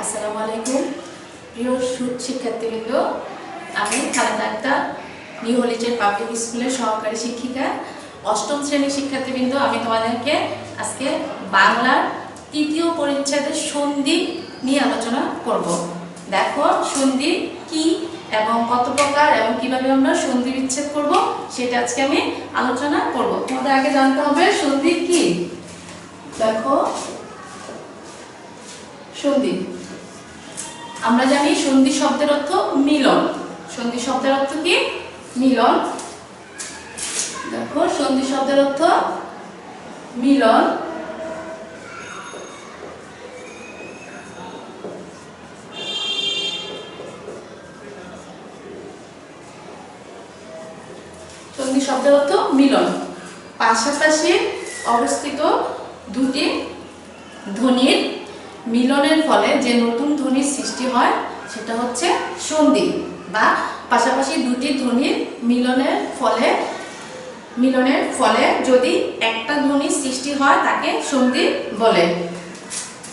আসসালামু আলাইকুম প্রিয় শিক্ষার্থীবৃন্দ, আমি খালেদা আক্তার নিউ হলিচের পাবলিক স্কুলের সহকারী শিক্ষিকা, অষ্টম শ্রেণীর শিক্ষার্থীবৃন্দ। আমি তোমাদেরকে আজকে বাংলার তৃতীয় পরিচ্ছেদের সন্ধি নিয়ে আলোচনা করব। দেখো সন্ধি কি এবং কত প্রকার এবং কিভাবে আমরা সন্ধি বিচ্ছেদ করব সেটা আজকে আমি আলোচনা করব। তোমাদের আগে জানতে হবে সন্ধি কি। দেখো সন্ধি আমরা জানি সন্ধি শব্দের অর্থ মিলন। সন্ধি শব্দের অর্থ কি? মিলন। দেখো সন্ধি শব্দের অর্থ মিলন। সন্ধি শব্দের অর্থ মিলন। পাশাপাশি অবস্থিত দুটি ধ্বনির মিলনের ফলে যে নতুন ধ্বনির সৃষ্টি হয় সেটা হচ্ছে সন্ধি, বা পাশাপাশি দুটি ধ্বনির মিলনের ফলে যদি একটা ধ্বনির সৃষ্টি হয় তাকে সন্ধি বলে।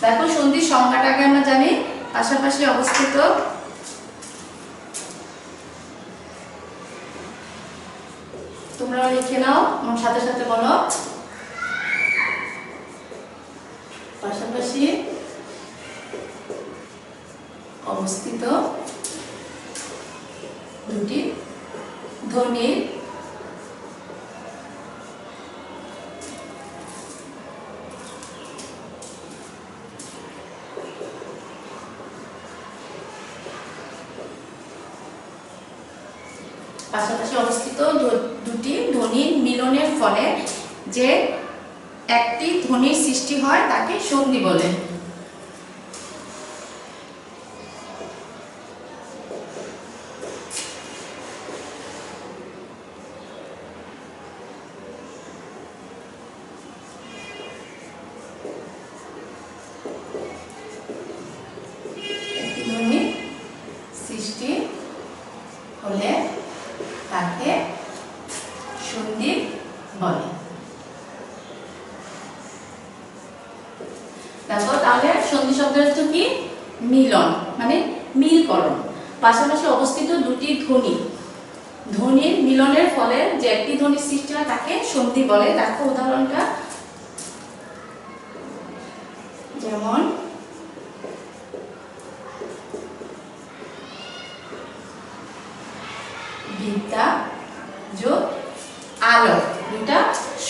দেখো সন্ধির সংজ্ঞাটাকে আমরা জানি। পাশাপাশি অবস্থিত তোমরা লিখে নাও, আমার সাথে সাথে বলো। পাশাপাশি অবস্থিত দুটি ধ্বনির পাশাপাশি অবস্থিত দুটি ধ্বনির মিলনের ফলে যে একটি ধ্বনির সৃষ্টি হয় তাকে সন্ধি বলে। সৃষ্টি হলে তাকে সন্ধি বলে। দেখো তাহলে সন্ধি শব্দের অর্থ কি? মিলন, মানে মিলকরণ। পাশাপাশি অবস্থিত দুটি ধ্বনির মিলনের ফলে যে একটি ধ্বনির সৃষ্টি হয় তাকে সন্ধি বলে। দেখো উদাহরণটা, যেমন বিদ্যা যোগ আলো, দুটা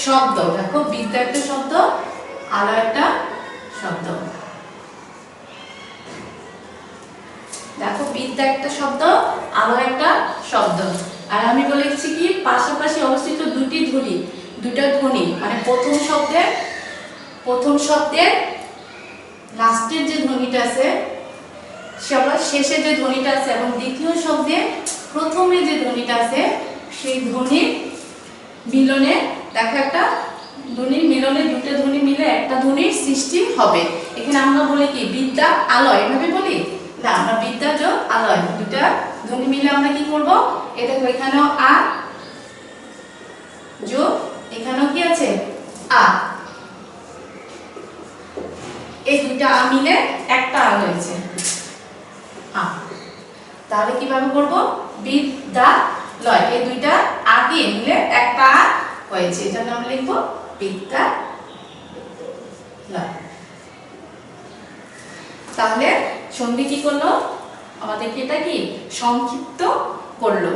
শব্দ। দেখো বিদ্যা একটা শব্দ, আলো একটা শব্দ। দেখো বিদ্যা একটা শব্দ, আলো একটা শব্দ। আর আমি বলেছি কি পাশাপাশি অবস্থিত দুটা ধ্বনি, মানে প্রথম শব্দের লাস্টের যে ধ্বনিটা আছে, সবার শেষে যে ধ্বনিটা আছে, এবং দ্বিতীয় শব্দে প্রথমে যে ধ্বনিটা আছে, সেই ধ্বনির মিলনে দেখো একটা ধ্বনির মিলনে দুটো ধ্বনি মিলে একটা ধ্বনির সৃষ্টি হবে। এখানে আমরা বলি কি বিদ্যা আলয়, এভাবে বলি না, আমরা বিদ্যা যোগ আলয় দুটা ধ্বনি মিলে আমরা কি করব? এই দেখো এখানেও আ যোগ এখানেও কি আছে আ, এই দুইটা আ মিলে একটা আ হয়েছে আ। তাহলে কিভাবে করব? বিদ্যালয়, এই দুইটা আগে মিলে একটা হয়েছে, এই জন্য আমরা লিখবো বিদ্যালয়। তাহলে সন্ধি কি করলো? আমাদেরকে এটা কি সংক্ষিপ্ত করলো।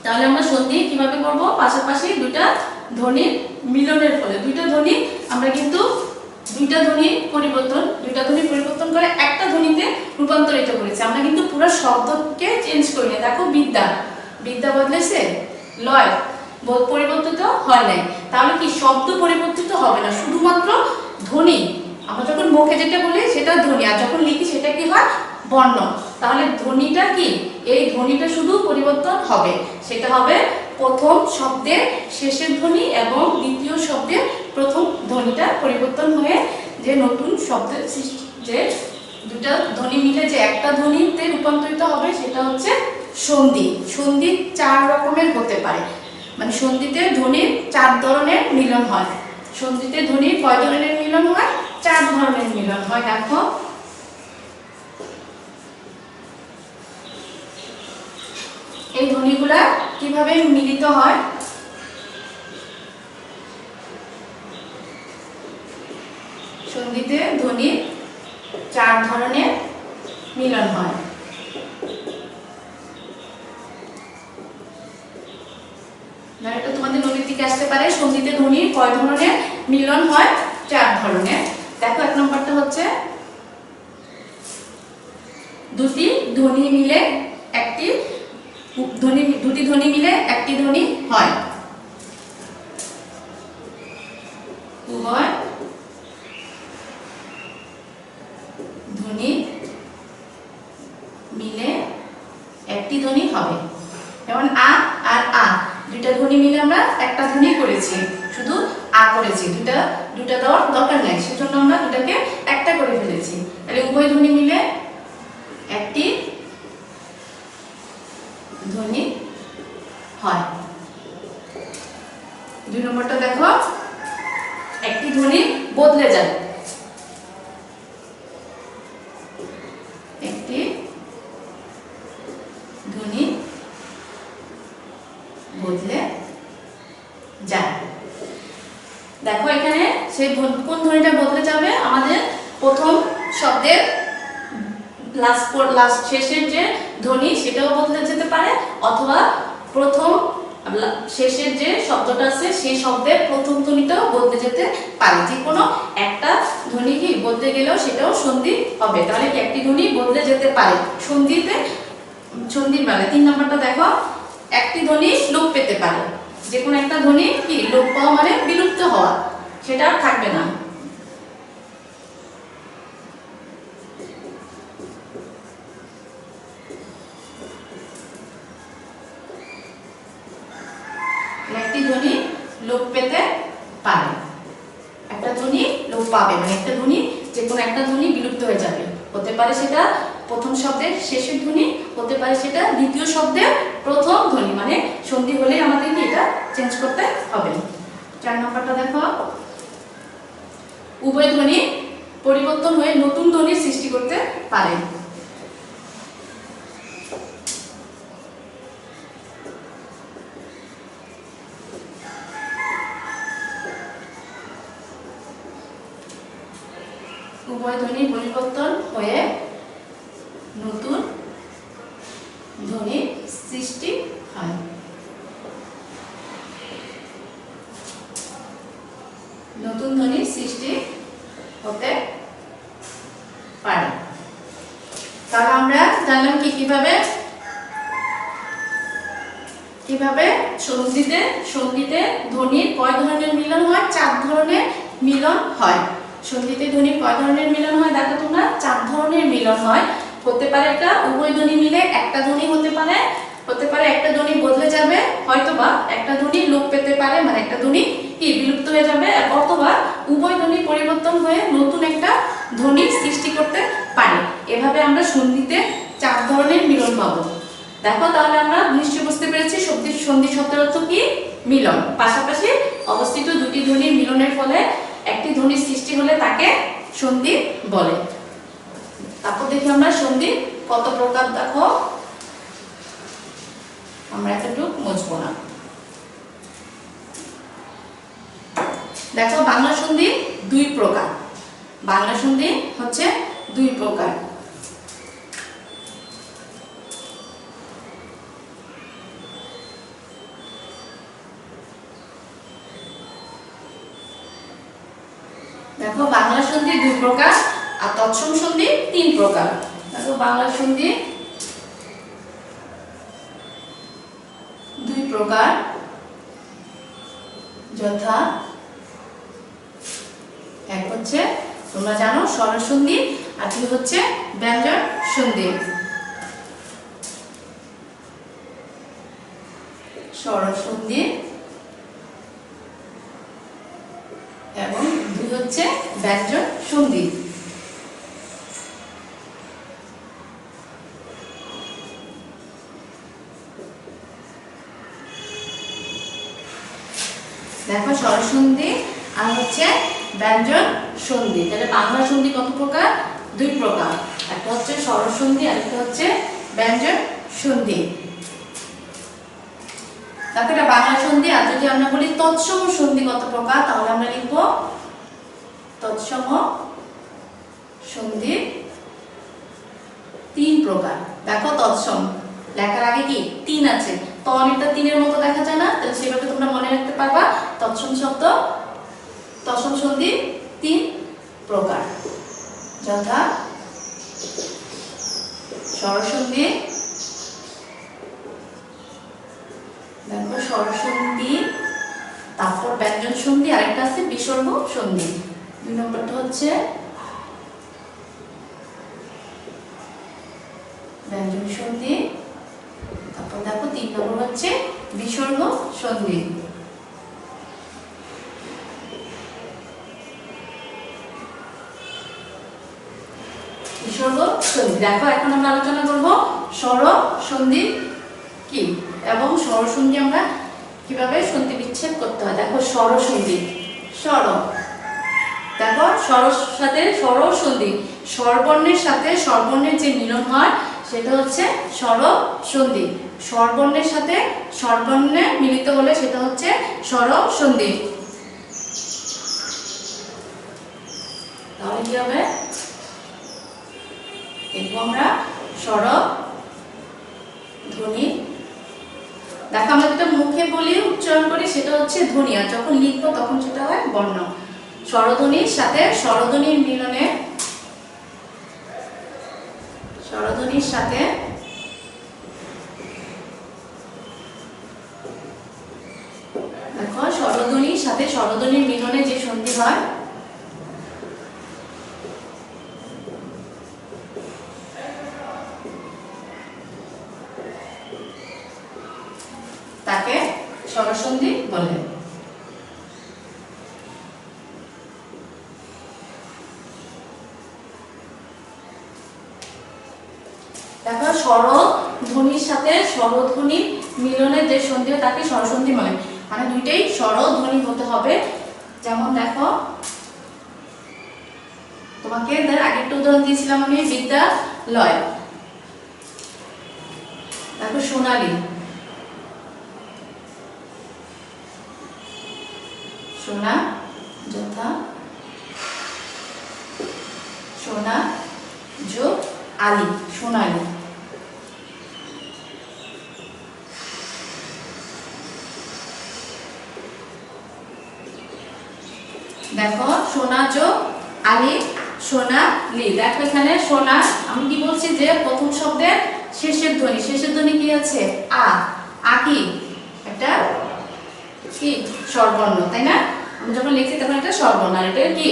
তাহলে আমরা সন্ধি কিভাবে করব? পাশাপাশি দুইটা ধ্বনির মিলনের ফলে দুইটা ধ্বনি আমরা কিন্তু দুইটা ধ্বনি পরিবর্তন করে একটা ধ্বনিতে রূপান্তরিত করেছি। আমরা কিন্তু পুরো শব্দকে চেঞ্জ করি না। দেখো বিদ্যা বদলেছে, লয় পরিবর্তিত হয় নাই। তাহলে কি শব্দ পরিবর্তিত হবে না, শুধুমাত্র ধ্বনি। আমরা যখন মুখে যেটা বলি সেটা ধ্বনি, আর যখন লিখি সেটা কি হয়? বর্ণ। তাহলে ধ্বনিটা কি? এই ধ্বনিটা শুধু পরিবর্তন হবে, সেটা হবে প্রথম শব্দের শেষের ধ্বনি এবং দ্বিতীয় শব্দের প্রথম ধ্বনিটা পরিবর্তন হয়ে যে নতুন শব্দের যে দুটা ধ্বনি মিলে যে একটা ধ্বনিতে রূপান্তরিত হবে সেটা হচ্ছে সন্ধি। সন্ধি চার রকমের হতে পারে, মানে সন্ধিতে ধ্বনির চার ধরনের মিলন হয়। সন্ধিতে ধ্বনির কয় ধরনের মিলন হয়? চার ধরনের মিলন হয়। দেখো এই ধ্বনিগুলা কিভাবে মিলিত হয়? সন্ধিতে ধ্বনি 4 ধরনের মিলন হয়। এটা তোমাদের নৈতিক আসতে পারে, সন্ধিতে ধ্বনি কয় ধরনের মিলন হয়? 4 ধরনের। দেখো 1 নম্বরটা হচ্ছে দুটি ধ্বনি মিলে একটি দুটি ধ্বনি মিলে একটি ধ্বনি হয়। উভয় ধ্বনি মিলে একটি ধ্বনি হবে। যেমন আ আর আ, দুইটা ধ্বনি মিলে আমরা একটা ধ্বনি করেছি, শুধু আ করেছি, দুটা দেওয়ার দরকার নেই, সেজন্য আমরা দুটাকে একটা করে ফেলেছি। তাহলে উভয় ধ্বনি মিলে একটি ধ্বনি হয়। 2 নম্বরটা দেখো, একটি ধ্বনি বদলে যায়। একটি ধ্বনি বদলে যায়। দেখো এখানে সেই কোন ধ্বনিটা বদলে যাবে? আমাদের প্রথম শব্দের লাস্ট শেষের যে ধ্বনি সেটাও বদলে যেতে পারে, অথবা প্রথম শেষের যে শব্দটা আছে সেই শব্দের প্রথম ধ্বনিটাও বদলে যেতে পারে। যে কোনো একটা ধ্বনি কি বদলে গেলেও সেটাও সন্ধি হবে। তাহলে কি একটি ধ্বনি বদলে যেতে পারে সন্ধির বেলায়। 3 নম্বরটা দেখো, একটি ধ্বনি লোপ পেতে পারে। যে কোনো একটা ধ্বনি কি লোপ পাওয়া মানে বিলুপ্ত হওয়া, সেটা আর থাকবে না। একটি ধ্বনি লোপ পেতে পারে, একটা ধ্বনি লোপ পাবে মানে একটা ধ্বনি, যে কোনো একটা ধ্বনি বিলুপ্ত হয়ে যাবে। হতে পারে সেটা প্রথম শব্দের শেষের ধ্বনি, হতে পারে সেটা দ্বিতীয় শব্দের প্রথম ধ্বনি, মানে সন্ধি হলে আমাদেরকে এটা চেঞ্জ করতে হবে। 4 নম্বরটা দেখো, উভয় ধ্বনি পরিবর্তন হয়ে নতুন ধ্বনির সৃষ্টি করতে পারে। উভয় ধ্বনি পরিবর্তন হয়ে নতুন ধ্বনির সৃষ্টি হয়। নতুন ধ্বনির সৃষ্টি হতে পারে। তাহলে আমরা জানলাম কিভাবে সন্ধিতে ধ্বনির কয় ধরনের মিলন হয়? 4 ধরনের মিলন হয়। সন্ধিতে ধ্বনির কয় ধরনের মিলন হয়? দেখো তোমরা, 4 ধরনের মিলন হয়। হতে পারে এটা উভয় ধ্বনি মিলে একটা ধ্বনি হতে পারে একটা ধ্বনি বদলে যাবে, হয়তোবা একটা ধ্বনি লোপ পেতে পারে মানে একটা ধ্বনি কি বিলুপ্ত হয়ে যাবে, অথবা উভয় ধ্বনি পরিবর্তন হয়ে নতুন একটা ধ্বনি সৃষ্টি করতে পারে। এভাবে আমরা সন্ধিতে 4 ধরনের মিলন পাবো। দেখো তাহলে আমরা নিশ্চয়ই বুঝতে পেরেছি সন্ধি শব্দের অর্থ কি? মিলন। পাশাপাশি অবস্থিত দুটি ধ্বনির মিলনের ফলে একটি ধ্বনির সৃষ্টি হলে তাকে সন্ধি বলে। তারপর দেখি আমরা সন্ধি কত প্রকার। দেখো আমরা এতটুকু মুছবো না। দেখো বাংলা সন্ধি 2 প্রকার। বাংলা সন্ধি হচ্ছে 2 প্রকার। দেখো বাংলা সন্ধি 2 প্রকার আর তৎসম সন্ধি 3 প্রকার। দেখো বাংলা সন্ধি 2 প্রকার, যথা এক হচ্ছে তোমরা জানো স্বর সন্ধি, আর 2 হচ্ছে ব্যঞ্জন সন্ধি। স্বর সন্ধি এবং 2 হচ্ছে ব্যঞ্জন সন্ধি। দেখো স্বর সন্ধি আর হচ্ছে ব্যঞ্জন সন্ধি। তাহলে বাংলা সন্ধি কত প্রকার? 2 প্রকার। একটা হচ্ছে স্বর সন্ধি আর একটা হচ্ছে ব্যঞ্জন সন্ধি। দেখো এটা বাংলা সন্ধি। আর যদি আমরা বলি তৎসম সন্ধি কত প্রকার, তাহলে আমরা লিখব তৎসম সন্ধি 3 প্রকার। দেখো তৎসম লেখার আগে কি 3 আছে, তো অনেকটা 3-এর মতো দেখা যায় না, তাহলে সেভাবে তোমরা মনে রাখতে পারবা তৎসম শব্দ, তৎসম সন্ধি 3 প্রকার, যথা স্বরসন্ধি, দেখো স্বরসন্ধি, তারপর ব্যঞ্জন সন্ধি, আরেকটা আছে বিসর্গ সন্ধি। 2 নম্বরটা হচ্ছে ব্যঞ্জন সন্ধি, তারপর দেখো 3 নম্বর হচ্ছে বিসর্গ সন্ধি। বিসর্গ সন্ধি। দেখো এখন আমরা আলোচনা করব স্বর সন্ধি কি এবং স্বর সন্ধি আমরা কিভাবে সন্ধি বিচ্ছেদ করতে হয়। দেখো স্বর সন্ধি, স্বর, দেখো স্বর সাথে স্বর সন্ধি, স্বরবর্ণের সাথে স্বরবর্ণের যে মিলন হয় সেটা হচ্ছে স্বর সন্ধি, স্বরবর্ণের সাথে স্বরবর্ণে মিলিত হলে সেটা হচ্ছে স্বর সন্ধি। তাহলে কি হবে, দেখবো আমরা স্বর ধ্বনি। দেখো আমরা যেটা মুখে বলি উচ্চারণ করি সেটা হচ্ছে ধ্বনি, আর যখন লিখবো তখন সেটা হয় বর্ণ। স্বরধ্বনির সাথে স্বরধ্বনির মিলনে, স্বরধ্বনির সাথে দেখো স্বরধ্বনির সাথে স্বরধ্বনির মিলনে যে সন্ধি হয় তাকে স্বরসন্ধি বলে। দেখো স্বরধ্বনির সাথে স্বরধ্বনির মিলনে যে সন্ধি হয় তাকে স্বরসন্ধি বলে, মানে দুইটাই স্বরধ্বনি হতে হবে। যেমন দেখো তোমাকে আগে একটা উদাহরণ দিয়েছিলাম আমি বিদ্যালয়, দেখো সোনালী, সোনা, যথা সোনা যোগ আলী, সোনালী। দেখো সোনা যোগ আলী, সোনালী। দেখো এখানে সোনা, আমি কি বলছি যে প্রথম শব্দের শেষের ধ্বনি, শেষের ধ্বনি কি আছে আ, আ কি একটা কি স্বরবর্ণ, তাই না? আমি যখন লিখছি তখন এটা স্বরবর্ণ, আর এটা কি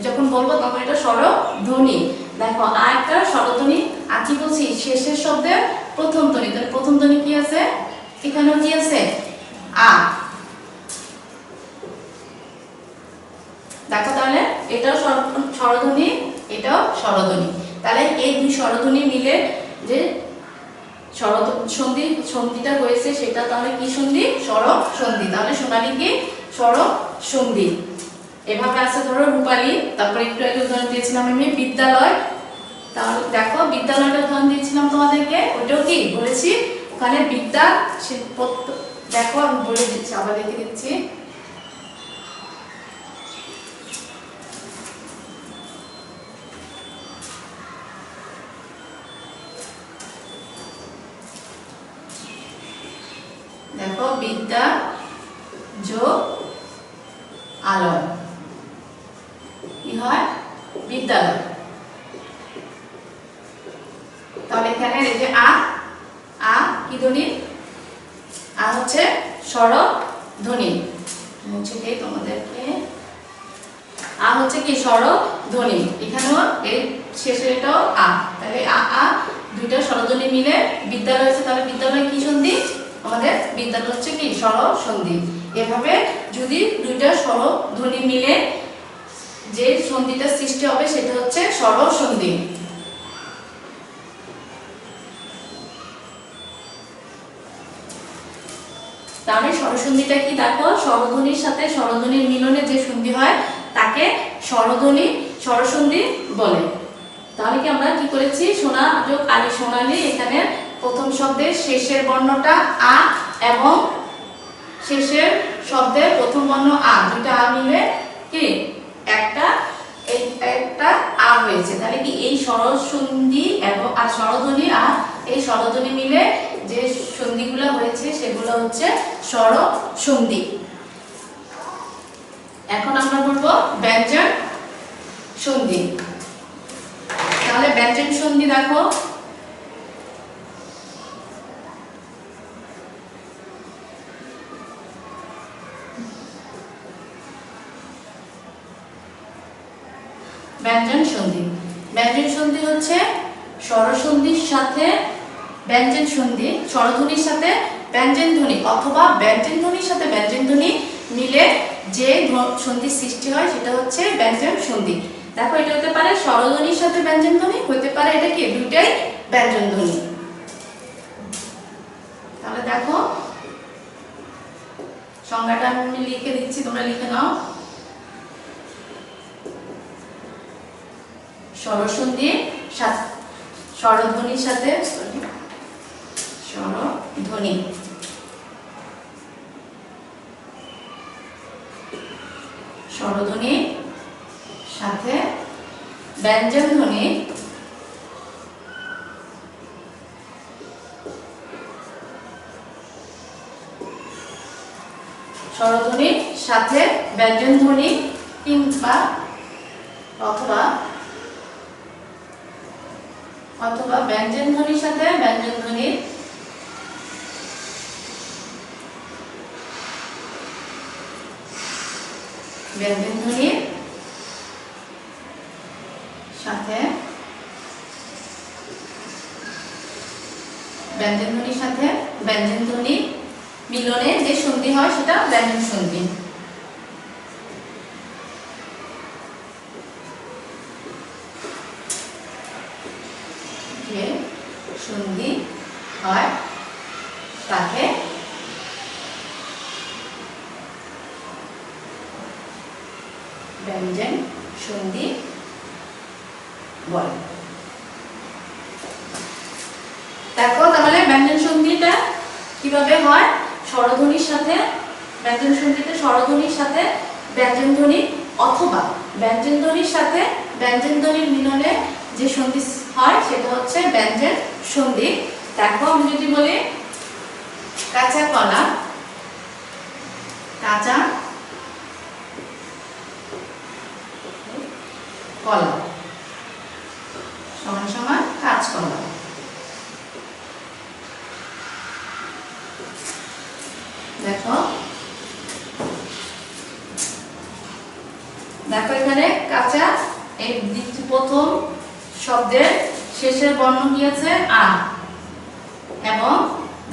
যখন বলবো তখন এটা স্বরধ্বনি। দেখো আ একটা স্বরধ্বনি, আর কি বলছি শেষের শব্দের প্রথম ধ্বনি, তাহলে প্রথম ধ্বনি কি আছে এখানেও কি আছে আ। দেখো তাহলে এটাও স্বরধ্বনি, এটাও স্বরধ্বনি, তাহলে এই দুই স্বরধ্বনি মিলে যে সন্ধি সন্ধিটা হয়েছে সেটা তাহলে কি সন্ধি, স্বর সন্ধি। তাহলে সোনালী কি স্বর সন্ধি। এভাবে আছে ধরো রূপালী, তারপরে একটু আগে উদাহরণ দিয়েছিলাম আমি বিদ্যালয়, তাহলে দেখো বিদ্যালয়টা উদাহরণ দিয়েছিলাম তোমাদেরকে, ওইটাও কি বলেছি ওখানে বিদ্যা, দেখো আমি বলে দিচ্ছি, আবার লিখে দিচ্ছি। দেখো বিদ্যা যোগ আলয় কি হয় বিদ্যালয়। তাহলে এখানে এই যে আ, আ কি ধ্বনি, আ হচ্ছে স্বর ধ্বনি, হচ্ছে কি তোমাদেরকে আ হচ্ছে কি স্বর ধ্বনি, এখানেও এই শেষে এটাও আ, তাহলে আ আ দুইটা স্বরধ্বনি মিলে বিদ্যালয় হচ্ছে, তাহলে বিদ্যালয় কি সন্ধি আমাদের বিদ্যালয় হচ্ছে কি স্বর সন্ধি। এভাবে যদি দুইটা স্বর ধ্বনি মিলে যে সন্ধিটা সৃষ্টি হবে সেটা হচ্ছে স্বর সন্ধি। তাহলে স্বরসন্ধিটা কি, দেখো স্বরধ্বনির সাথে স্বরধ্বনির মিলনে যে সন্ধি হয় তাকে স্বরধ্বনি স্বরসন্ধি বলে। তাহলে কি আমরা কি করেছি, সোনা যোগ আলী সোনালী, এখানে প্রথম শব্দের শেষের বর্ণটা আ এবং শেষের শব্দের প্রথম বর্ণ আ, দুইটা আ মিলে কি একটা একটা আ হয়েছে। তাহলে কি এই স্বরসন্ধি এবং আর স্বরধ্বনি আর এই স্বরধ্বনি মিলে যে সন্ধিগুলো হয়েছে সেগুলো হচ্ছে স্বরসন্ধি। এখন আমরা বলবো ব্যঞ্জন সন্ধি। তাহলে ব্যঞ্জন সন্ধি দেখো, ব্যঞ্জন সন্ধি। ব্যঞ্জন সন্ধি হচ্ছে স্বরসন্ধির সাথে ব্যঞ্জন সন্ধি, স্বরধ্বনির সাথে ব্যঞ্জন ধ্বনি অথবা ব্যঞ্জন ধ্বনির সাথে ব্যঞ্জন ধ্বনি মিলে যে সন্ধি সৃষ্টি হয় সেটা হচ্ছে ব্যঞ্জন সন্ধি। দেখো এটা হতে পারে স্বরধ্বনির সাথে ব্যঞ্জন ধ্বনি, হতে পারে এটা কি দুইটাই ব্যঞ্জন ধ্বনি। তাহলে দেখো সংজ্ঞাটা আমি লিখে দিচ্ছি, তোমরা লিখে নাও। স্বরসন্ধি স্বরধ্বনির সাথে স্বরধ্বনি স্বরধ্বনির সাথে ব্যঞ্জন ধ্বনি স্বরধ্বনির সাথে ব্যঞ্জন ধ্বনি কিংবা অথবা ব্যঞ্জন ধ্বনির সাথে ব্যঞ্জন ধ্বনির সাথে ব্যঞ্জন ধ্বনি মিলনে যে সন্ধি হয় সেটা ব্যঞ্জন সন্ধি। সন্ধি হয় তাকে ব্যঞ্জন সন্ধি বলে। দেখো তাহলে ব্যঞ্জন সন্ধিটা কিভাবে হয়, স্বরধ্বনির সাথে ব্যঞ্জন সন্ধিতে স্বরধ্বনির সাথে ব্যঞ্জন ধ্বনি অথবা ব্যঞ্জন ধ্বনির সাথে ব্যঞ্জন ধ্বনির মিলনে যে সন্ধি হয় সেটা হচ্ছে ব্যঞ্জন সন্ধি। দেখো আমি যদি বলি কাঁচা কলা, কাঁচা কলা সমান সমান কাঁচকলা। দেখো দেখো এখানে কাঁচা এই প্রথম শব্দের শেষের বর্ণ কি আছে আ, এবং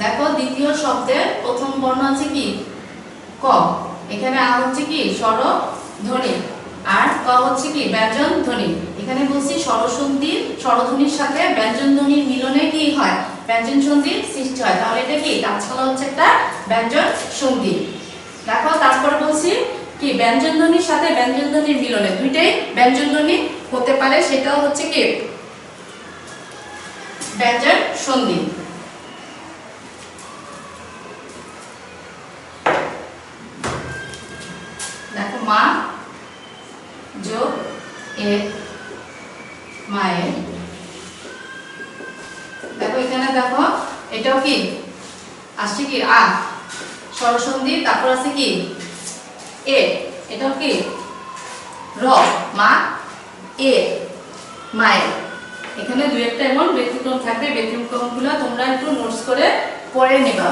দেখো দ্বিতীয় শব্দের প্রথম বর্ণ আছে কি ক। এখানে আ হচ্ছে কি স্বরধ্বনি আর ক হচ্ছে কি ব্যঞ্জন ধ্বনি। এখানে বলছি স্বরসন্ধির স্বরধ্বনির সাথে ব্যঞ্জন ধ্বনির মিলনে কি হয় ব্যঞ্জন সন্ধির সৃষ্টি হয়। তাহলে এটা কি কাঁচকলা হচ্ছে একটা ব্যঞ্জন সন্ধি। দেখো তারপর বলছি কি ব্যঞ্জন ধ্বনির সাথে ব্যঞ্জন ধ্বনির মিলনে দুইটাই ব্যঞ্জন ধ্বনি হতে পারে, সেটাও হচ্ছে কি ব্যঞ্জন সন্ধি। দেখো মা যোগ এর মায়ের, দেখো এখানে দেখো এটাও কি আসছে কি আ স্বরসন্ধি, তারপর আছে কি এ, এটাও কি র মা এ মায়ের। এখানে দুই একটা এমন ব্যতিক্রম থাকবে, ব্যতিক্রমগুলো তোমরা একটু নোটস করে পড়ে নেবা।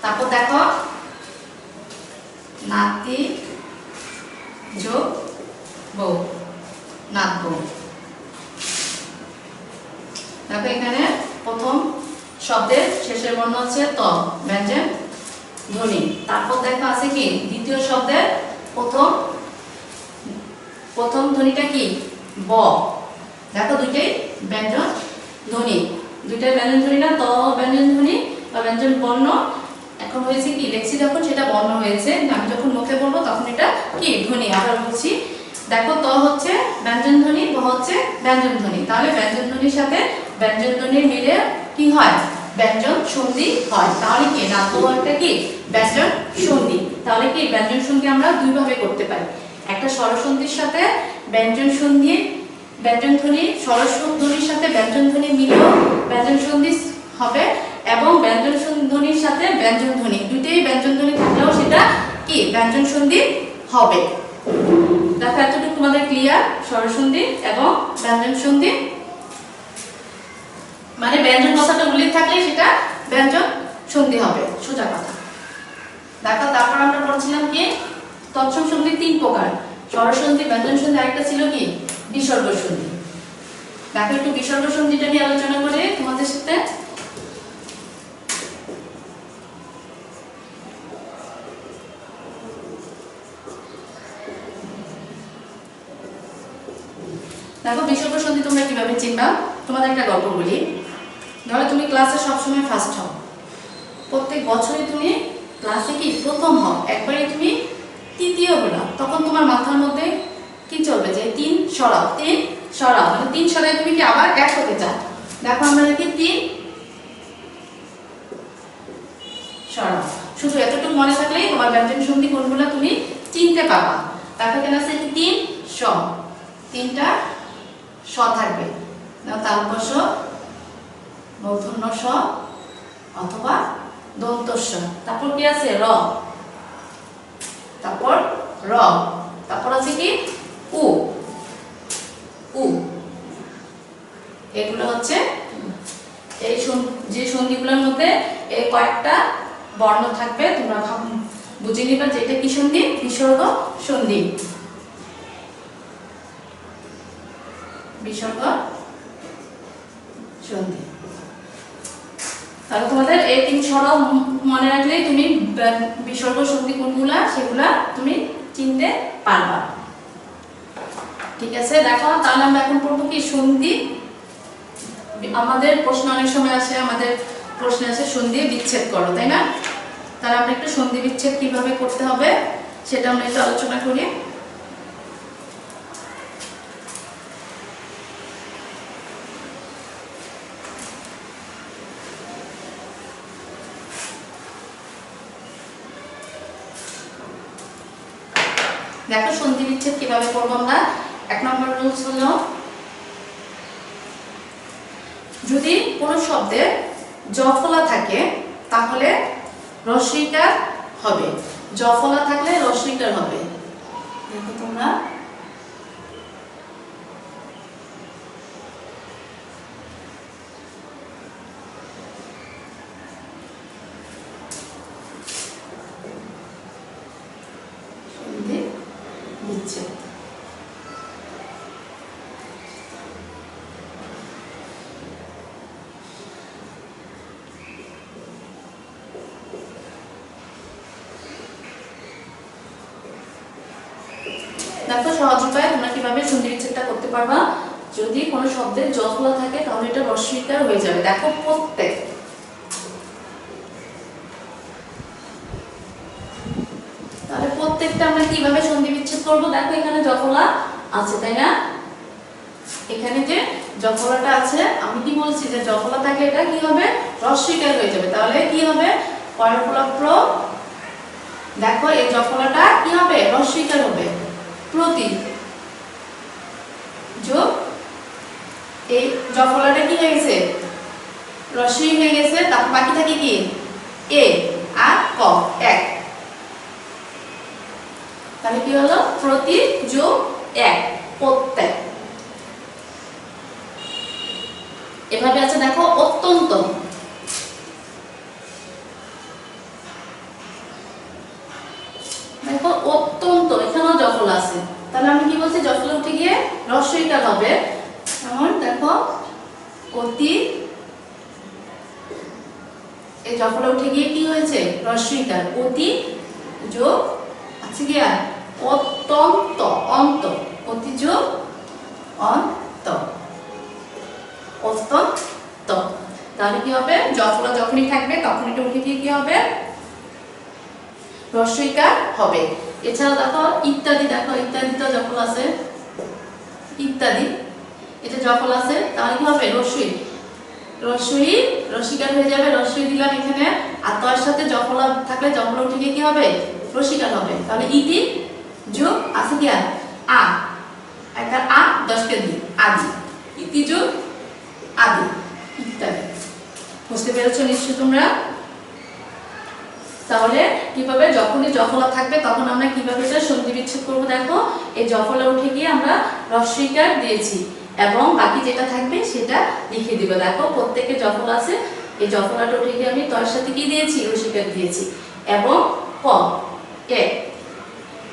তারপর দেখো নাতি যোগ বউ, নাত বউ। দেখো এখানে প্রথম শব্দের শেষের বর্ণ হচ্ছে ত ব্যঞ্জন ধ্বনি। তারপর দেখো আছে কি দ্বিতীয় শব্দের প্রথম ধ্বনিটা কি ব। দেখো দুইটাই ব্যঞ্জন ধ্বনি, দুইটাই ব্যঞ্জন ধ্বনি না, ত ব্যঞ্জন ধ্বনি বা ব্যঞ্জন বর্ণ। এখন হয়েছে কি লেখছি যখন সেটা বর্ণ হয়েছে, আমি যখন মুখে বলবো তখন এটা কি ধ্বনি। আবার বলছি দেখো ত হচ্ছে ব্যঞ্জন ধ্বনি, ব হচ্ছে ব্যঞ্জন ধ্বনি। তাহলে ব্যঞ্জন ধ্বনির সাথে ব্যঞ্জন ধ্বনি মিলে কি হয় ব্যঞ্জন সন্ধি হয়। তাহলে কি নাট্যটা কি ব্যঞ্জন সন্ধি। তাহলে কি ব্যঞ্জন সন্ধি আমরা দুই ভাবে করতে পারি, একটা স্বরসন্ধির সাথে ব্যঞ্জন সন্ধি, ব্যঞ্জন ধ্বনি স্বরধ্বনির সাথে ব্যঞ্জন ধ্বনি মিলেও ব্যঞ্জন সন্ধি হবে, এবং ব্যঞ্জন ধ্বনির সাথে ব্যঞ্জন ধ্বনি দুইটাই ব্যঞ্জন ধ্বনি থাকলেও সেটা কি ব্যঞ্জন সন্ধি হবে। দেখো এতটুকু তোমাদের ক্লিয়ার, স্বরসন্ধি এবং ব্যঞ্জন সন্ধি মানে ব্যঞ্জন কথাটা উল্লেখ থাকলে সেটা ব্যঞ্জন সন্ধি হবে, সোজা কথা। দেখো তারপর আমরা পড়ছিলাম কি তৎসম সন্ধি তিন প্রকার, স্বরসন্ধি, ব্যঞ্জন সন্ধি, আরেকটা ছিল কি বিসর্গ সন্ধি। দেখো একটু বিসর্গ সন্ধিটা নিয়ে আলোচনা করে তোমাদের সাথে। দেখো বিসর্গ সন্ধি তোমরা কিভাবে চিনবা, তোমাদের একটা গল্প বলি। ধরো তুমি ক্লাসে সবসময় ফার্স্ট হও, প্রত্যেক বছরে তুমি ক্লাসে কি প্রথম হও, একবারে তুমি তৃতীয় হলো, তখন তোমার মাথার মধ্যে কি চলবে যে তিন সরাও, তিন সরাও, মানে তিন সরাই তুমি কি আবার এক হতে চাও। দেখো আমরা দেখি তিন সরাও, শুধু এতটুকু মনে থাকলেই তোমার ব্যঞ্জন সন্ধি কোনগুলো তুমি চিনতে পারবা। দেখো কেন আছে তিন স, তিনটা স থাকবে, তারপর স, মূর্ধন্য স অথবা দন্ত স, তারপর কি আছে র, তারপর র, তারপর আছে কি উ, উ, এগুলো হচ্ছে এই যে সন্ধিগুলোর মধ্যে এই কয়েকটা বর্ণ থাকবে, তোমরা বুঝে নিবা যে এটা কি সন্ধি, বিসর্গ সন্ধি, বিসর্গ সন্ধি। তাহলে তোমাদের এই তিন সরল মনে রাখলে তুমি বিসর্গ সন্ধি কোনগুলা সেগুলা তুমি চিনতে পারবা। ঠিক আছে, দেখো তাহলে আমরা এখন পড়বো কি সন্ধি। আমাদের প্রশ্ন অনেক সময় আসে, আমাদের প্রশ্ন আসে সন্ধি বিচ্ছেদ করো, তাই না? তাহলে আমরা একটু সন্ধি বিচ্ছেদ কিভাবে করতে হবে সেটা আমরা একটু আলোচনা করি। দেখো সন্ধি বিচ্ছেদ কিভাবে করবো আমরা। এক নম্বর রুলস হলো, যদি কোনো শব্দে জ ফলা থাকে তাহলে রস্বইকার হবে, জ ফলা থাকলে রস্বইকার হবে। দেখো তোমরা সন্ধি বিচ্ছেদ। দেখো সহজ উপায় তোমরা কিভাবে সন্ধি বিচ্ছেদটা করতে পারবা। যদি কোনো শব্দের জ ফলা থাকে তাহলে এটা রস্বইকার হয়ে যাবে। দেখো প্রত্যেক, তাহলে প্রত্যেকটা আমরা কিভাবে সন্ধি বিচ্ছেদ করব। দেখো এখানে জ ফলা আছে, তাই না? এখানে যে জ ফলাটা আছে, আমি কি বলছি যে জ ফলা থাকে এটা কি হবে রস্বইকার হয়ে যাবে। তাহলে কি হবে পরফলপ্র, দেখো এই জ ফলাটা কি হবে রস্বইকার হবে, প্রতি যোগ এই জ ফলাটা কি হয়ে গেছে রস্বই হয়ে গেছে, তারপর বাকি থাকে কি এ আর ক, এক। তাহলে কি হলো প্রতি যোগ এক, প্রত্যেক। এভাবে আছে দেখো অত্যন্ত, দেখো অত্যন্ত এখানেও জ ফলা আছে, তাহলে আমি কি বলছি জ ফলা উঠে গিয়ে রস্বইকার হবে। যেমন দেখো অতি, এই জ ফলা উঠে গিয়ে কি হয়েছে রস্বইকার, অতি যোগ আছে কি আর অত্যন্ত, অন্ত, অতি যোগ অন্ত, অত্যন্ত। তাহলে কি হবে জ ফলা যখনই থাকবে তখন এটা উঠে গিয়ে কি হবে রস্বইকার হবে। এছাড়া দেখো ইত্যাদি, দেখো ইত্যাদিতে জ ফলা আছে, ইত্যাদি এটা জ ফলা আছে, তাহলে কি হবে রস্বই, রস্বই রসিকার হয়ে যাবে, রস্বই দিলাম এখানে, আর তর সাথে জফলা থাকলে জফলা উঠে গিয়ে কি হবে, রসিকার হবে। তাহলে ইতি যোগ আছে কি আর আ, একটা আ 10 কে দি আদি, ইতি যোগ আদি ইত্যাদি। বুঝতে পেরেছো নিশ্চয় তোমরা? তাহলে কিভাবে যখনই জফলা থাকবে তখন আমরা কিভাবে এটা সন্ধি বিচ্ছেদ করবো, দেখো এই জফলা উঠে গিয়ে আমরা রস্বইকার দিয়েছি এবং বাকি যেটা থাকবে সেটা লিখে দিব। দেখো প্রত্যেকে জফলা আছে, এই জফলাটা উঠে গিয়ে আমি তর সাথে কি দিয়েছি, রসিকার দিয়েছি এবং ক এ,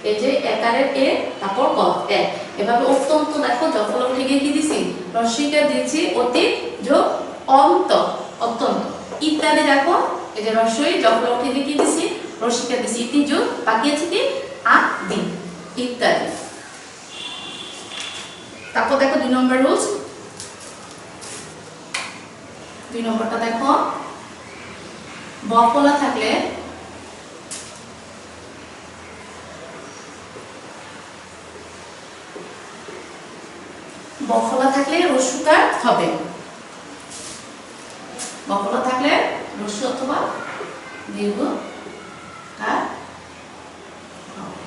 এই যে একারের এ তারপর ক এ, এভাবে অত্যন্ত দেখো জফলা উঠে গিয়ে কি দিছি, রস্বইকার দিয়েছি, অতীত যোগ অন্ত অত্যন্ত ইত্যাদি। দেখো এই যে রস্বই জফলা উঠে গিয়ে কি দিছি, রসিকার দিছি, ইতি যোগ বাকি আছে কি আ দি ইত্যাদি। তারপর দেখো 2 নম্বর রুলস, 2 নম্বরটা দেখো বফলা থাকলে রস্যকার হবে, বফলা থাকলে রস্য অথবা দীর্ঘ কার হবে।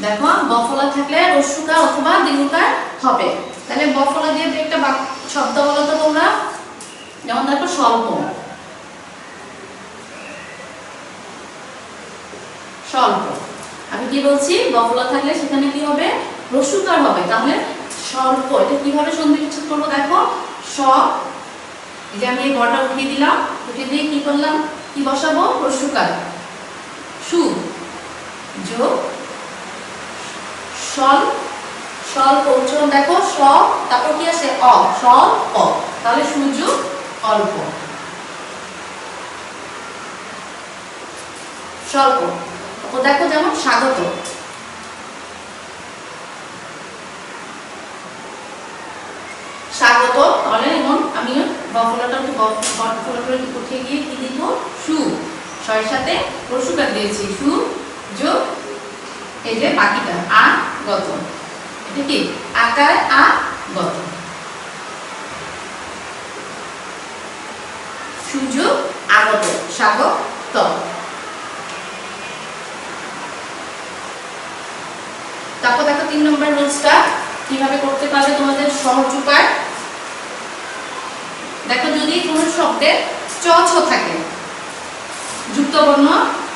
দেখো বফলা থাকলে রস্যকার অথবা দীর্ঘকার হবে। তাহলে বফলা দিয়ে একটা শব্দ বলো তো তোমরা, যেমন দেখো স্বল্প, স্বল্প, আমি কি বলছি বফলা থাকলে সেখানে কি হবে, রস্যকার হবে। তাহলে স্বল্প এটা কিভাবে সন্ধি বিচ্ছেদ করবো, দেখো স, এই যে আমি এই গটা উঠিয়ে দিলাম, উঠিয়ে দিয়ে কি করলাম, কি বসাবো, রস্যকার, সু যোগ স্বল, স্বল্প উচ্চারণ দেখো স, তারপর কি আসে অ, স্বল্প, তাহলে সুযোগ অল্প, স্বল্প। ও দেখো যেমন স্বাগত, স্বাগত, তাহলে এমন আমি বফলাটা উঠে গিয়ে কি দিব, সু, সয়ের সাথে রস্যকার দিয়েছি, সু যোগ এই যে বাকিটা আ গত, এটা কি আকার আ গত, সুযোগ আগত, স্বাগত। তারপর দেখো 3 নম্বর রুলসটা কিভাবে করতে পারবে তোমাদের সহজ উপায়। দেখো যদি কোনো শব্দে চ ছ থাকে, যুক্ত বর্ণ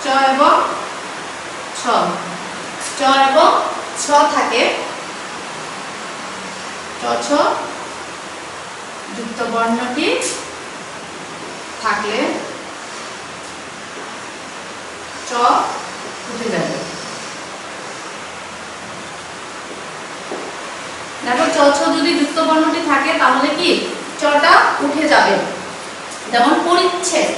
চ এবং ছ, চ এবং ছ থাকে, চ ছ যুক্ত বর্ণটি থাকলে চ উঠে যাবে। দেখো চ ছ যদি যুক্ত বর্ণটি থাকে তাহলে কি চটা উঠে যাবে। যেমন পরিচ্ছেদ,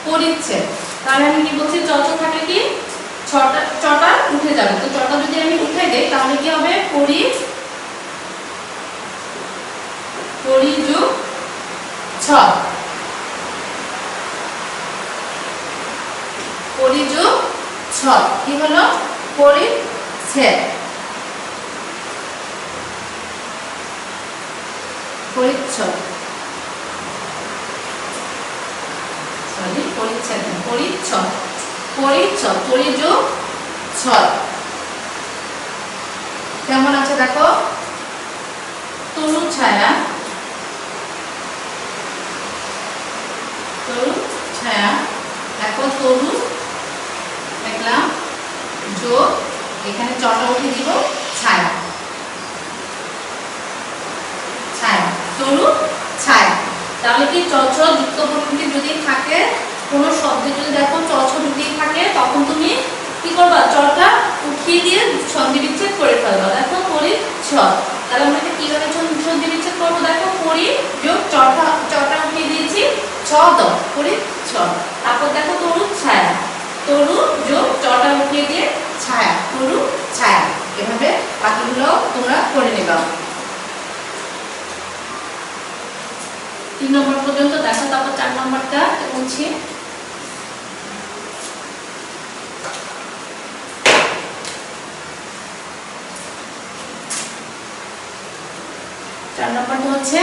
পরিচ্ছেদ, তাহলে আমি কি বলছি চ ছ থাকলে কি চটা উঠে যাবে। তো চটা যদি আমি উঠে দেই তাহলে কি হবে, পরি যোগ ছ, পরি যোগ ছ কি হলো, পরিচ্ছেদ, পরিচ্ছদ, সরি পরিচ্ছেদ পরিচ্ছদ, পরিচ্ছদ, পরি যোগ ছদ। কেমন আছে দেখো, তরু ছায়া, তরু ছায়া, দেখো তরু দেখলাম যোগ এখানে চটা উঠে দিব ছায়া, ছায়া, তরু ছায়া। তাহলে কি চ ছ যুক্ত বর্ণটি যদি থাকে, কোনো শব্দে যদি দেখো চ ছ যদি থাকে তখন তুমি কি করবা, চটা উঠিয়ে দিয়ে সন্ধি বিচ্ছেদ করে ফেলবা। দেখো পরিচ্ছদ, তাহলে আমরা কিভাবে সন্ধি বিচ্ছেদ করবো, দেখো পরি যোগ চটা উঠিয়ে দিয়েছি ছদ, পরিচ্ছদ। তারপর দেখো তরু ছায়া, তরু যোগ চটা উঠিয়ে দিয়ে ছায়া, তরু ছায়া। এভাবে বাকিগুলো তোমরা করে নেবা। 3 নম্বর পর্যন্ত দেখো, তারপর 4 নম্বরটা বলছি। 4 নম্বরটা হচ্ছে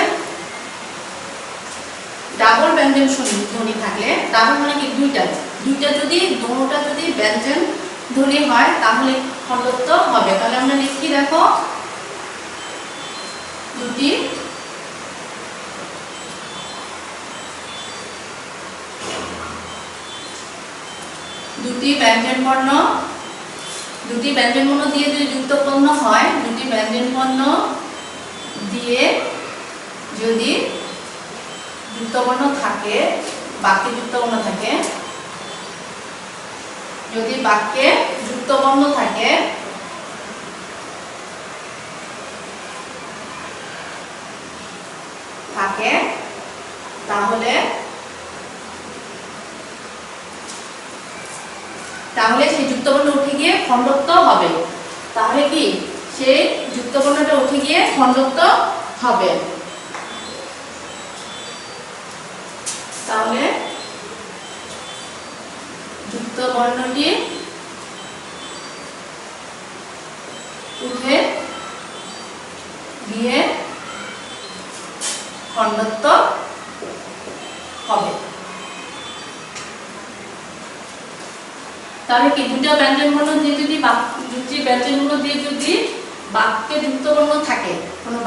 ডাবল ব্যঞ্জন ধ্বনি থাকলে, ডাবল মানে কি দুইটা, যদি দোনোটা যদি ব্যঞ্জন ধ্বনি হয় তাহলে খণ্ডত্ব হবে। তাহলে আমরা লিখি, দেখো দুটি ব্যঞ্জন বর্ণ দিয়ে যদি যুক্তবর্ণ হয়, দুটি ব্যঞ্জন বর্ণ দিয়ে যদি যুক্তবর্ণ থাকে, বাক্যে যুক্তবর্ণ থাকে, যদি বাক্যে যুক্তবর্ণ থাকে তাহলে সেই যুক্তবর্ণ উঠে গিয়ে খণ্ডত্ব হবে। তাহলে কি সেই যুক্তবর্ণটা উঠে গিয়ে খণ্ডত্ব হবে। তাহলে যুক্তবর্ণটি উঠে গিয়ে খণ্ডত্ব হবে। তাহলে কি দুটো ব্যঞ্জনবর্ণ দিয়ে যদি ব্যঞ্জনবর্ণ দিয়ে যদি বাক্যে যুক্তবর্ণ থাকে, কোনো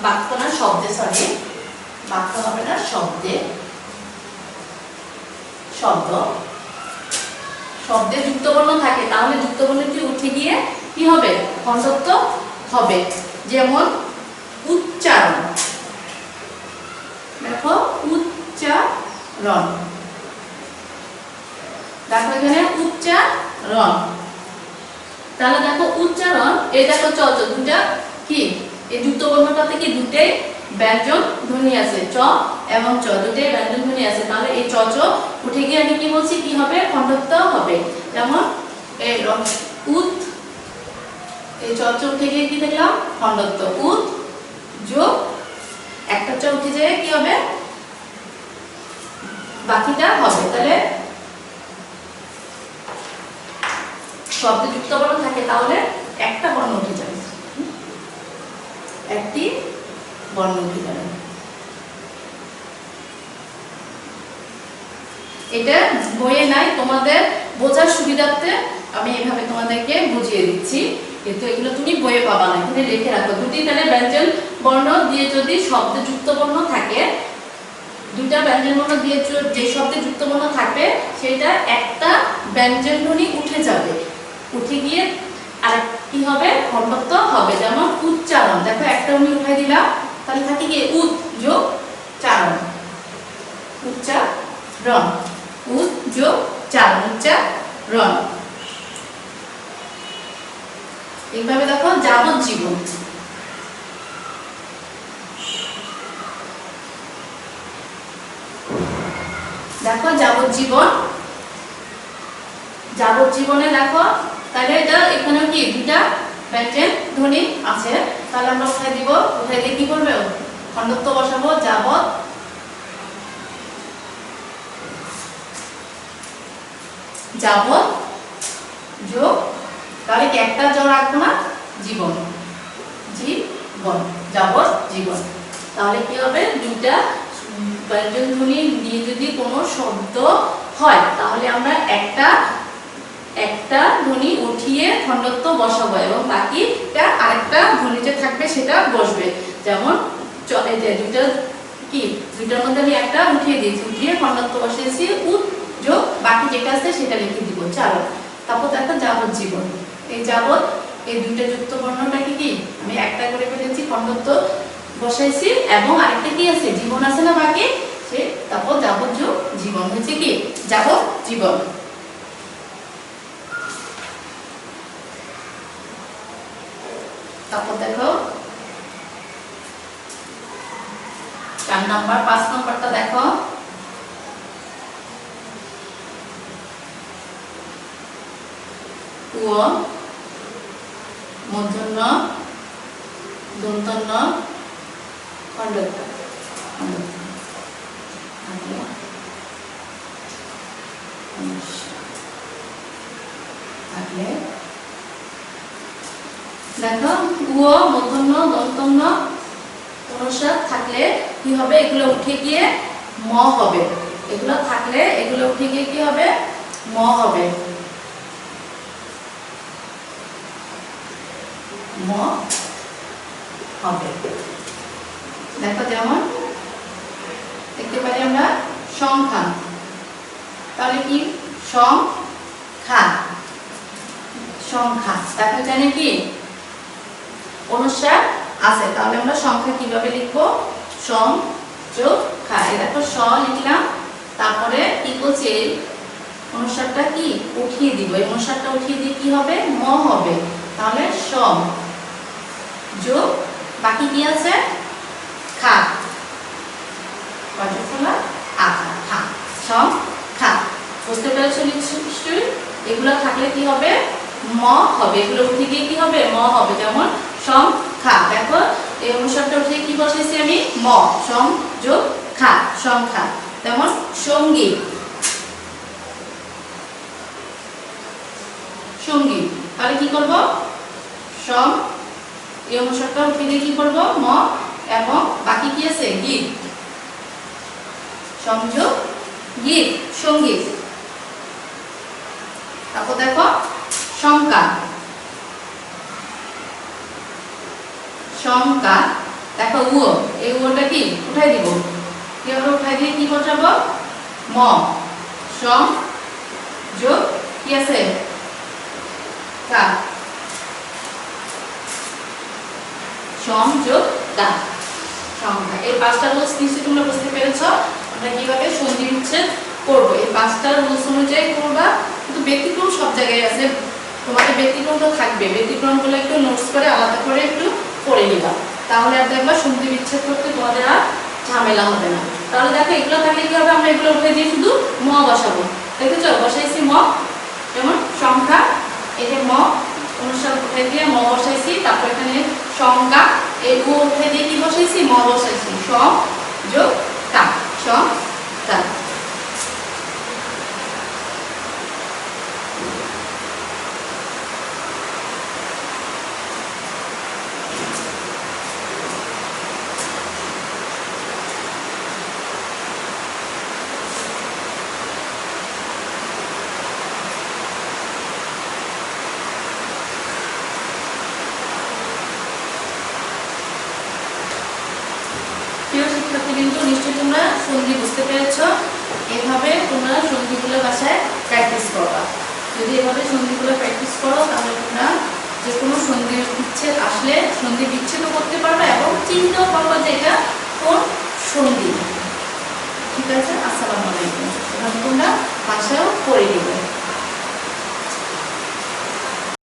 বাক্য না শব্দে, বাক্য হবে না, শব্দে যুক্তবর্ণ থাকে, তাহলে যুক্তবর্ণটি উঠে গিয়ে কি হবে? খণ্ডত্ব হবে। যেমন উচ্চারণ, দেখো উচ্চারণ, দেখো এখানে উচ্চারণ। তাহলে দেখো উচ্চারণ, এই দেখো চ দুটা কি, এই যুক্তবর্ণটাতে কি দুটেই ব্যঞ্জন ধ্বনি আছে, চ এবং চ দুটেই ব্যঞ্জন ধ্বনি আছে। তাহলে এই চ উঠে গিয়ে আমি কি বলছি, কি হবে? খণ্ডত্ব হবে। যেমন এই উত, এই চ উঠে গিয়ে কি দেখলাম? খণ্ডত্ব। উত যোগ একটা চ উঠে যায় কি হবে? বাকিটা হবে। তাহলে শব্দে যুক্তবর্ণ থাকে, তাহলে একটা বর্ণ উঠে যাবে, একটি বর্ণ উঠে যাবে। এটা বইয়ে নাই, তোমাদের বোঝার সুবিধার্থে আমি এভাবে তোমাদেরকে বুঝিয়ে দিচ্ছি, কিন্তু এগুলো তুমি বইয়ে পাবা না, এখানে লিখে রাখো। দুটি তাহলে ব্যঞ্জন বর্ণ দিয়ে যদি শব্দে যুক্তবর্ণ থাকে, দুইটা ব্যঞ্জন বর্ণ দিয়ে যে শব্দে যুক্তবর্ণ থাকবে সেটা একটা ব্যঞ্জন ধ্বনি উঠে যাবে, উঠে গিয়ে আর কি হবে? খণ্ডত্ব হবে। যেমন উচ্চারণ, দেখো একটা উনি উঠাই দিলাম, তাহলে থাকে কি? উত যোগ চারণ, উচ্চারণ, উত যোগ চারণ, উচ্চারণ। এইভাবে দেখো যাবজ্জীবন, দেখো যাবজ্জীবনে দেখো, তাহলে এটা এখানে কি দুটা ব্যঞ্জন ধ্বনি আছে, তাহলে আমরা উঠাই দিব, উঠাই দিয়ে কি করবে? খণ্ডত্ব বসাবো। যাবৎ যোগ, তাহলে কি একটা জ রাখবো না? জীবন, যাবৎ জীবন। তাহলে কি হবে? দুইটা ব্যঞ্জন ধ্বনি দিয়ে যদি কোনো শব্দ হয়, তাহলে আমরা একটা ধ্বনি উঠিয়ে খণ্ডত্ব বসাবো এবং বাকিটা আরেকটা ধ্বনিতে থাকবে সেটা বসবে। যেমন দুইটা কি, দুইটার মধ্যে আমি একটা উঠিয়ে দিয়েছি, উঠিয়ে খণ্ডত্ব বসিয়েছি, উত যোগ বাকি যেটা আছে সেটা লিখে দিব, চারণ। তারপর দেখো যাবজ্জীবন, এই যাবৎ এই দুইটা যুক্ত বর্ণটাকে কি আমি একটা করে ফেলেছি, খণ্ডত্ব বসাইছি, এবং আরেকটা কি আছে? জীবন আছে না বাকি, সে তারপর যাবৎ যোগ জীবন হয়েছে কি? যাবজ্জীবন। তারপর দেখো 4 নাম্বার, 5 নাম্বারটা দেখো, ও মূর্ধন্য দন্তন্য খণ্ডত্ব, দেখো উ মূর্ধন্য দন্তন্য অনুস্বার কি হবে, এগুলো উঠে গিয়ে ম হবে, এগুলো থাকলে এগুলো উঠে গিয়ে কি হবে, ম হবে, ম হবে। দেখো যেমন দেখতে পারি আমরা সংখ্যা, তাহলে কি সংখ্যা, সংখ্যা। তারপরে জানি কি অনুসার আছে, তাহলে আমরা সংখ্যা কিভাবে লিখবো, সম যোগ খা। এই দেখো স লিখলাম, তারপরে কি বলছে অনুসারটা কি উঠিয়ে দিব, এই অনুসারটা উঠিয়ে দিয়ে কি হবে, ম হবে, তাহলে সম যোগ বাকি কি আছে খা, খা, সম খা। বুঝতে পেরেছো নিশ্চয়ই? এগুলো থাকলে কি হবে, ম হবে, এগুলো উঠে গিয়ে কি হবে, ম হবে। যেমন সংখ্যা, দেখো এই অনুসারটা উঠে কি বসেছি আমি, ম, সম যোগ খা, সংখ্যা। তেমন সঙ্গী, সঙ্গী, তাহলে কি করব, সম, এই অনুসারটা উঠে গিয়ে কি করব, ম, এবং বাকি কি আছে গীত, সংযোগ গীত, সঙ্গীত। তারপর দেখো সংখ্যা, সংখ্যা, দেখো উ, এই উটা কি উঠাই দিব, কিভাবে উঠাই দিয়ে কি বসাবো, ম, সম যোগ কি আছে কা, সম যোগ কা, সংখ্যা। এই পাঁচটা রুলস নিশ্চয়ই তোমরা বুঝতে পেরেছো আমরা কিভাবে সন্ধি বিচ্ছেদ করবো। এই পাঁচটা রুলস অনুযায়ী করবা, কিন্তু ব্যতিক্রম সব জায়গায় আছে, তোমাদের ব্যতিক্রম তো থাকবে, ব্যতিক্রমগুলো একটু নোটস করে আলাদা করে একটু পড়ে নিবা, তাহলে আর দেখবা সন্ধি বিচ্ছেদ করতে তোমাদের আর ঝামেলা হবে না। তাহলে দেখো এগুলো থাকলে কি হবে, আমরা এগুলো উঠে দিয়ে শুধু ম বসাবো, দেখেছো বসাইছি ম, যেমন সংখ্যা, এই যে ম অনুসার উঠে দিয়ে ম বসাইছি, তারপর এখানে সংখ্যা, এই উ উঠে দিয়ে কি বসাইছি, ম বসাইছি, সম যোগ কা, সম কা। শিক্ষার্থীবৃন্দ, নিশ্চয়ই তোমরা সন্ধি বুঝতে পেরেছ, এভাবে তোমরা সন্ধিগুলো বাসায় প্র্যাকটিস করবা। যদি এভাবে সন্ধিগুলো প্র্যাকটিস করো তাহলে তোমরা যে কোনো সন্ধি বিচ্ছেদ আসলে সন্ধি বিচ্ছেদও করতে পারবে এবং চিনতেও পারবে যে এটা কোন সন্ধি। ঠিক আছে, আসসালামু আলাইকুম। এভাবে তোমরা বাসায়ও করে দিবে।